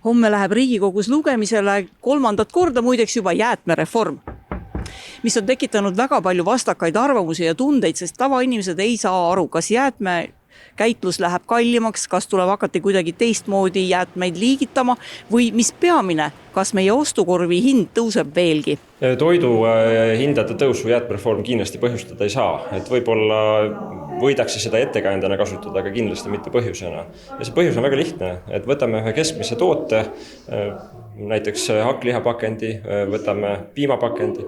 Homme läheb Riigikogus lugemisele 3. korda muideks juba jäätmereform, mis on tekitanud väga palju vastakaid arvamusi ja tundeid, sest tavainimesed ei saa aru, kas jäätmekäitlus läheb kallimaks, kas tuleb hakati kuidagi teistmoodi jäätmeid liigitama või mis peamine, kas meie ostukorvi hind tõuseb veelgi. Toidu hindade tõusu jäätmereform kindlasti põhjustada ei saa, et võib-olla võidakse seda ettekäändena kasutada, aga kindlasti mitte põhjusena. Ja see põhjus on väga lihtne, et võtame ühe keskmise toote, näiteks hakklihapakendi, võtame piimapakendi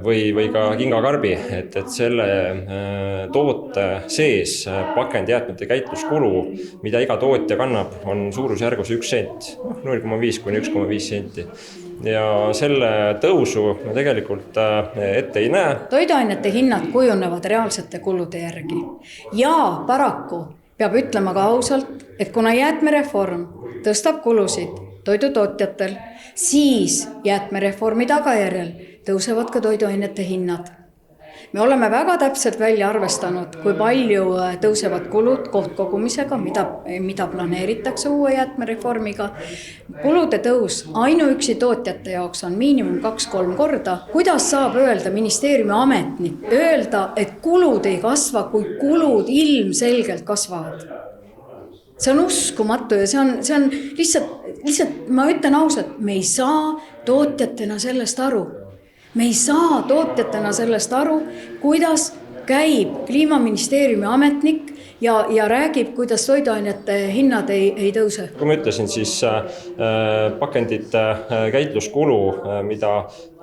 või ka kingakarbi, et selle toote sees pakendijäätmete käitluskulu, mida iga tootja kannab, on suurusjärgus 1 sent, 0,5 kuni 1,5 senti. Ja selle tõusu me tegelikult ette ei näe. Toiduainete hinnad kujunevad reaalsete kulude järgi. Ja paraku peab ütlema ka ausalt, et kuna jäätmereform tõstab kulusid toidutootjatel, siis jäätmereformi tagajärjel tõusevad ka toiduainete hinnad. Me oleme väga täpselt välja arvestanud, kui palju tõusevad kulud kohtkogumisega, mida planeeritakse uue jäätmereformiga. Kulude tõus ainuüksi tootjate jaoks on miinimum 2-3 korda. Kuidas saab öelda ministeeriumi ametnik, öelda, et kulud ei kasva, kui kulud ilmselgelt kasvavad? See on uskumatu ja see on lihtsalt, ma ütlen ausalt, me ei saa tootjatena sellest aru. Me ei saa tootjatena sellest aru, kuidas käib Kliimaministeeriumi ametnik ja räägib, kuidas toiduainete hinnad ei tõuse. Kui ma ütlesin, siis pakendite käitluskulu, mida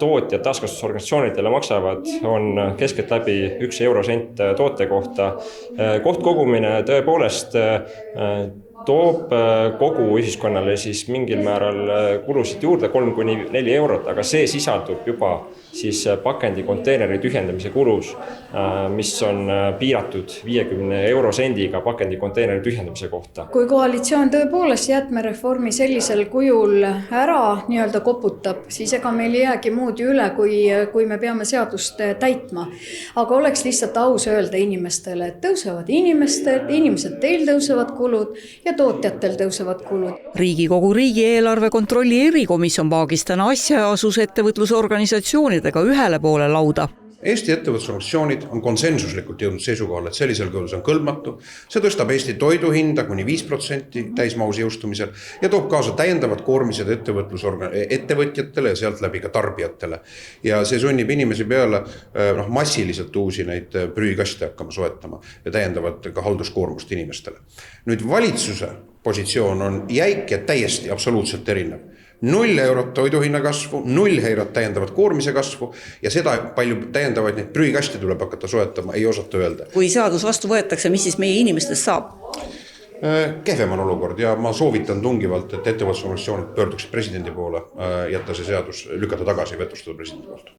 tootjad taaskasutusorganisatsioonidele maksavad, on keskeltläbi 1 eurosent toote kohta. Kohtkogumine tõepoolest toob kogu ühiskonnale siis mingil määral kulusid juurde 3-4 eurot, aga see sisaldub juba siis pakendi konteineri tühjendamise kulus, mis on piiratud 50 eurosendiga pakendi konteineri tühjendamise kohta. Kui koalitsioon tõepoolest jäätmereformi sellisel kujul ära nii-öelda koputab, siis ega meil ei jäägi muud üle, kui me peame seadust täitma. Aga oleks lihtsalt aus öelda inimestele, et tõusevad inimesed teil tõusevad kulud ja tootjatel tõusevad kulud. Riigikogu riigieelarve kontrolli erikomisjon vaagis täna asja ja asus ettevõtlusorganisatsioonidega ühele poole lauda. Eesti ettevõtlusorganisatsioonid on konsensuslikult jõudnud seisukohale, et sellisel kujul see on kõlbmatu. See tõstab Eesti toidu hinda kuni 5% täismahus jõustumisel ja toob kaasa täiendavad koormised ettevõtjatele ja sealt läbi ka tarbijatele. Ja see sunnib inimesi peale massiliselt uusi neid prügikaste hakkama soetama ja täiendavat ka halduskoormust inimestele. Nüüd valitsuse positsioon on jäik ja täiesti absoluutselt erinev. 0 eurot toiduhinna kasvu, 0 eurot täiendavat koormise kasvu ja seda palju täiendavaid neid prügikaste tuleb hakata soetama, ei osata öelda. Kui seadus vastu võetakse, mis siis meie inimestest saab? Kehvem on olukord ja ma soovitan tungivalt, et ettevõtlusorganisatsioonid pöörduksid presidendi poole, jätta see seadus, lükata tagasi ja vetostada presidendi poolt.